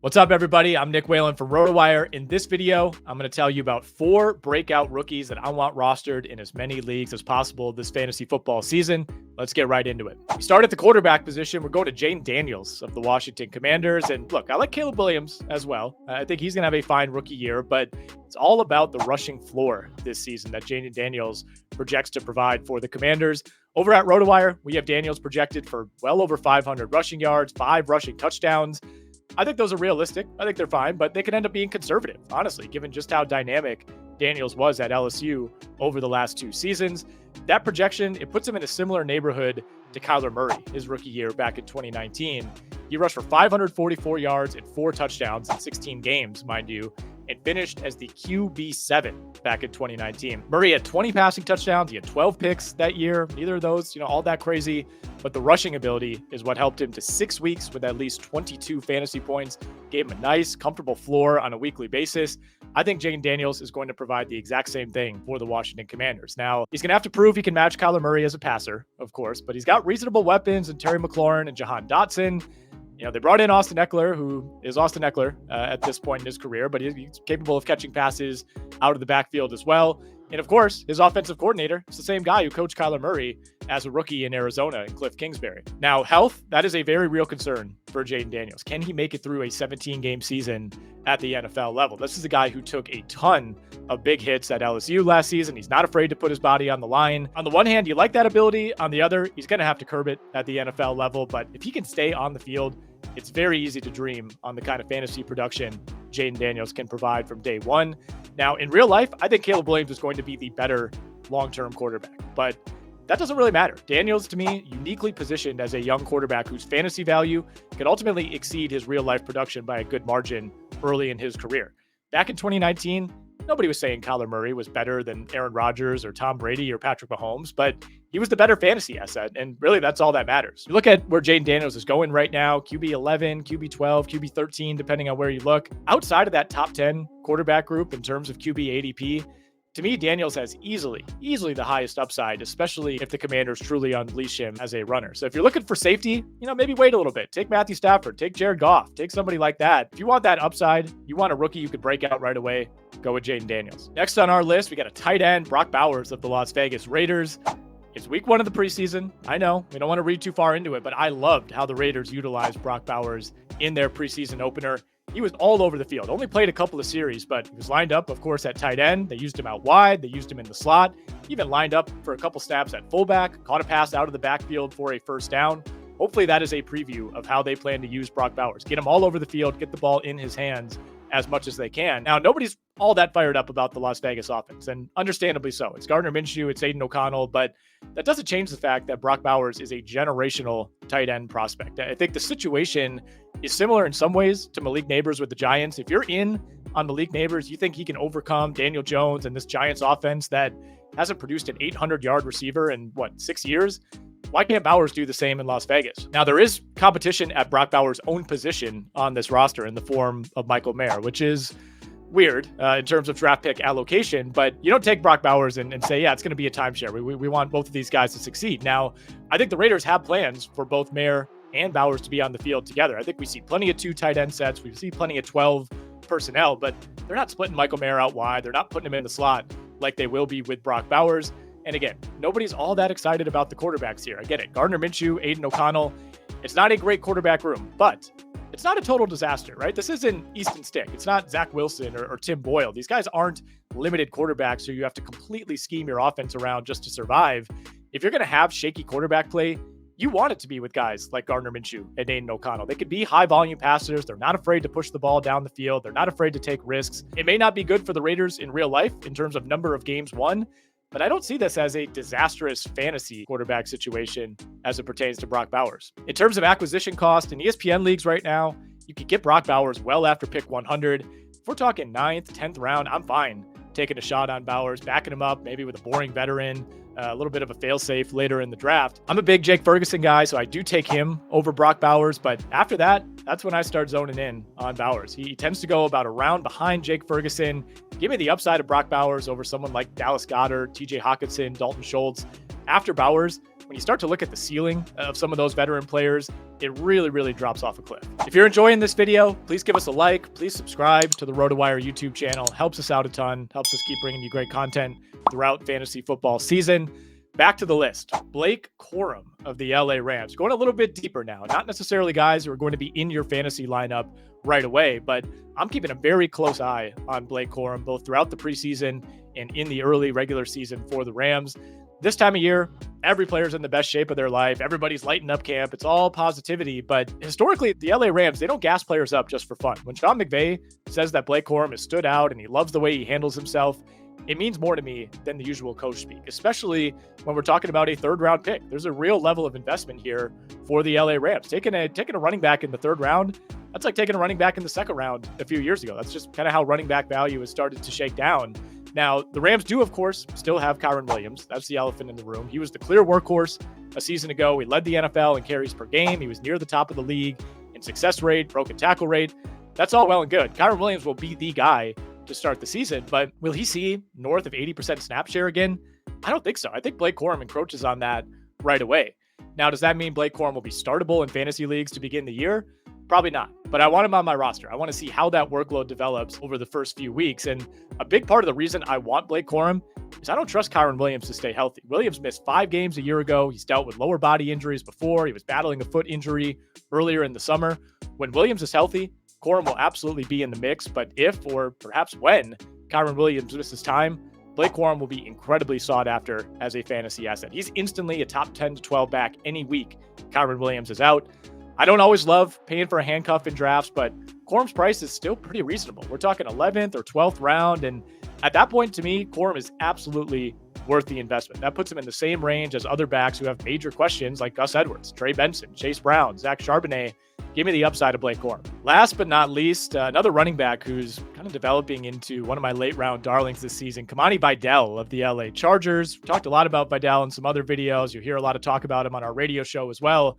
What's up, everybody? I'm Nick Whalen from RotoWire. In this video, I'm going to tell you about 4 breakout rookies that I want rostered in as many leagues as possible this fantasy football season. Let's get right into it. We start at the quarterback position. We're going to Jayden Daniels of the Washington Commanders. And look, I like Caleb Williams as well. I think he's going to have a fine rookie year, but it's all about the rushing floor this season that Jayden Daniels projects to provide for the Commanders. Over at RotoWire, we have Daniels projected for well over 500 rushing yards, 5 rushing touchdowns. I think those are realistic. I think they're fine, but they could end up being conservative, honestly, given just how dynamic Daniels was at LSU over the last 2 seasons. That projection, it puts him in a similar neighborhood to Kyler Murray, his rookie year back in 2019. He rushed for 544 yards and 4 touchdowns in 16 games, mind you, and finished as the QB7 back in 2019. Murray had 20 passing touchdowns. He had 12 picks that year. Neither of those, all that crazy. But the rushing ability is what helped him to 6 weeks with at least 22 fantasy points, gave him a nice, comfortable floor on a weekly basis. I think Jayden Daniels is going to provide the exact same thing for the Washington Commanders. Now, he's going to have to prove he can match Kyler Murray as a passer, of course, but he's got reasonable weapons in Terry McLaurin and Jahan Dotson. They brought in Austin Eckler, who is Austin Eckler at this point in his career, but he's capable of catching passes out of the backfield as well. And of course, his offensive coordinator is the same guy who coached Kyler Murray as a rookie in Arizona in Cliff Kingsbury. Now, health, that is a very real concern for Jayden Daniels. Can he make it through a 17-game season at the NFL level? This is a guy who took a ton of big hits at LSU last season. He's not afraid to put his body on the line. On the one hand, you like that ability. On the other, he's going to have to curb it at the NFL level. But if he can stay on the field, it's very easy to dream on the kind of fantasy production Jayden Daniels can provide from day one. Now, in real life, I think Caleb Williams is going to be the better long-term quarterback, but that doesn't really matter. Daniels, to me, uniquely positioned as a young quarterback whose fantasy value could ultimately exceed his real-life production by a good margin early in his career. Back in 2019, nobody was saying Kyler Murray was better than Aaron Rodgers or Tom Brady or Patrick Mahomes, but he was the better fantasy asset, and really that's all that matters. You look at where Jayden Daniels is going right now, QB 11, QB 12, QB 13, depending on where you look. Outside of that top 10 quarterback group in terms of QB ADP, to me, Daniels has easily the highest upside, especially if the Commanders truly unleash him as a runner. So if you're looking for safety, maybe wait a little bit. Take Matthew Stafford, take Jared Goff, take somebody like that. If you want that upside, you want a rookie you could break out right away, go with Jayden Daniels. Next on our list, we got a tight end, Brock Bowers of the Las Vegas Raiders. It's week 1 of the preseason. I know we don't want to read too far into it, but I loved how the Raiders utilized Brock Bowers in their preseason opener. He was all over the field, only played a couple of series, but he was lined up, of course, at tight end. They used him out wide. They used him in the slot, even lined up for a couple snaps at fullback, caught a pass out of the backfield for a first down. Hopefully that is a preview of how they plan to use Brock Bowers. Get him all over the field, get the ball in his hands as much as they can. Now, nobody's all that fired up about the Las Vegas offense, and understandably so. It's Gardner Minshew, it's Aiden O'Connell, but that doesn't change the fact that Brock Bowers is a generational tight end prospect. I think the situation is similar in some ways to Malik Neighbors with the Giants. If you're in on Malik Neighbors, you think he can overcome Daniel Jones and this Giants offense that hasn't produced an 800-yard receiver in, 6 years? Why can't Bowers do the same in Las Vegas? Now, there is competition at Brock Bowers' own position on this roster in the form of Michael Mayer, which is weird in terms of draft pick allocation, but you don't take Brock Bowers and say, yeah, it's going to be a timeshare. We want both of these guys to succeed. Now, I think the Raiders have plans for both Mayer and Bowers to be on the field together. I think we see plenty of 2 tight end sets. We see plenty of 12 personnel, but they're not splitting Michael Mayer out wide. They're not putting him in the slot like they will be with Brock Bowers. And again, nobody's all that excited about the quarterbacks here. I get it. Gardner Minshew, Aiden O'Connell. It's not a great quarterback room, but it's not a total disaster, right? This isn't Easton Stick. It's not Zach Wilson or Tim Boyle. These guys aren't limited quarterbacks who you have to completely scheme your offense around just to survive. If you're going to have shaky quarterback play, you want it to be with guys like Gardner Minshew and Aiden O'Connell. They could be high volume passers. They're not afraid to push the ball down the field. They're not afraid to take risks. It may not be good for the Raiders in real life in terms of number of games won, but I don't see this as a disastrous fantasy quarterback situation as it pertains to Brock Bowers. In terms of acquisition cost in ESPN leagues right now, you could get Brock Bowers well after pick 100. If we're talking 9th, 10th round, I'm fine taking a shot on Bowers, backing him up, maybe with a boring veteran, a little bit of a fail-safe later in the draft. I'm a big Jake Ferguson guy, so I do take him over Brock Bowers, but after that, that's when I start zoning in on Bowers. He tends to go about a round behind Jake Ferguson. Give me the upside of Brock Bowers over someone like Dallas Goedert, TJ Hawkinson, Dalton Schultz. after Bowers, when you start to look at the ceiling of some of those veteran players, it really, really drops off a cliff. If you're enjoying this video, please give us a like. Please subscribe to the RotoWire YouTube channel. Helps us out a ton. Helps us keep bringing you great content throughout fantasy football season. Back to the list. Blake Corum of the LA Rams. Going a little bit deeper now. Not necessarily guys who are going to be in your fantasy lineup right away, but I'm keeping a very close eye on Blake Corum, both throughout the preseason and in the early regular season for the Rams. This time of year, every player's in the best shape of their life. Everybody's lighting up camp. It's all positivity. But historically, the LA Rams, they don't gas players up just for fun. When Sean McVay says that Blake Corum has stood out and he loves the way he handles himself, it means more to me than the usual coach speak, especially when we're talking about a third-round pick. There's a real level of investment here for the LA Rams. Taking a running back in the third round, that's like taking a running back in the second round a few years ago. That's just kind of how running back value has started to shake down. Now, the Rams do, of course, still have Kyren Williams. That's the elephant in the room. He was the clear workhorse a season ago. He led the NFL in carries per game. He was near the top of the league in success rate, broken tackle rate. That's all well and good. Kyren Williams will be the guy to start the season, but will he see north of 80% snap share again? I don't think so. I think Blake Corum encroaches on that right away. Now, does that mean Blake Corum will be startable in fantasy leagues to begin the year? Probably not, but I want him on my roster. I want to see how that workload develops over the first few weeks. And a big part of the reason I want Blake Corum is I don't trust Kyren Williams to stay healthy. Williams missed 5 games a year ago. He's dealt with lower body injuries before. He was battling a foot injury earlier in the summer. When Williams is healthy, Corum will absolutely be in the mix, but if, or perhaps when, Kyren Williams misses time, Blake Corum will be incredibly sought after as a fantasy asset. He's instantly a top 10 to 12 back any week Kyren Williams is out. I don't always love paying for a handcuff in drafts, but Corum's price is still pretty reasonable. We're talking 11th or 12th round, and at that point, to me, Corum is absolutely worth the investment. That puts him in the same range as other backs who have major questions like Gus Edwards, Trey Benson, Chase Brown, Zach Charbonnet. Give me the upside of Blake Corum. Last but not least, another running back who's kind of developing into one of my late round darlings this season, Kimani Vidal of the LA Chargers. We talked a lot about Vidal in some other videos. You hear a lot of talk about him on our radio show as well.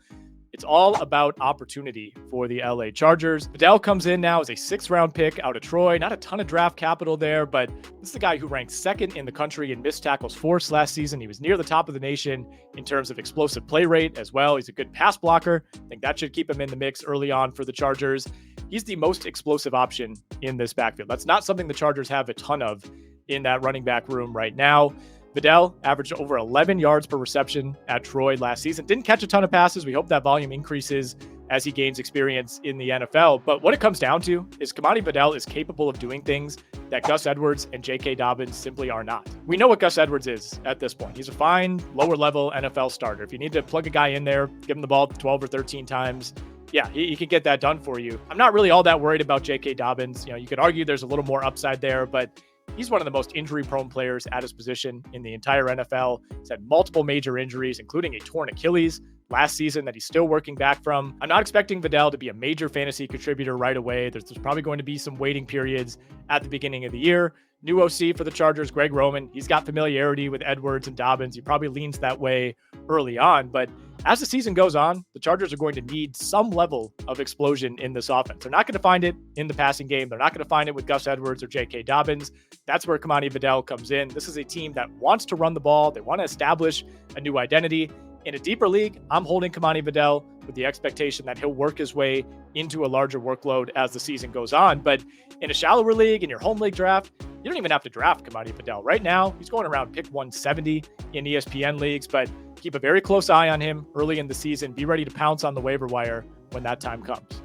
It's all about opportunity for the LA Chargers. Vidal comes in now as a 6th round pick out of Troy. Not a ton of draft capital there, but this is the guy who ranked 2nd in the country in missed tackles forced last season. He was near the top of the nation in terms of explosive play rate as well. He's a good pass blocker. I think that should keep him in the mix early on for the Chargers. He's the most explosive option in this backfield. That's not something the Chargers have a ton of in that running back room right now. Vidal averaged over 11 yards per reception at Troy last season. Didn't catch a ton of passes. We hope that volume increases as he gains experience in the NFL. But what it comes down to is Kimani Vidal is capable of doing things that Gus Edwards and J.K. Dobbins simply are not. We know what Gus Edwards is at this point. He's a fine, lower-level NFL starter. If you need to plug a guy in there, give him the ball 12 or 13 times, yeah, he can get that done for you. I'm not really all that worried about J.K. Dobbins. You could argue there's a little more upside there, but he's one of the most injury-prone players at his position in the entire NFL. He's had multiple major injuries, including a torn Achilles last season that he's still working back from. I'm not expecting Vidal to be a major fantasy contributor right away. There's probably going to be some waiting periods at the beginning of the year. New OC for the Chargers, Greg Roman. He's got familiarity with Edwards and Dobbins. He probably leans that way early on, but as the season goes on, the Chargers are going to need some level of explosion in this offense. They're not going to find it in the passing game. They're not going to find it with Gus Edwards or J.K. Dobbins. That's where Kimani Vidal comes in. This is a team that wants to run the ball. They want to establish a new identity. In a deeper league, I'm holding Kimani Vidal with the expectation that he'll work his way into a larger workload as the season goes on. But in a shallower league, in your home league draft, you don't even have to draft Kimani Vidal. Right now, he's going around pick 170 in ESPN leagues, but keep a very close eye on him early in the season. Be ready to pounce on the waiver wire when that time comes.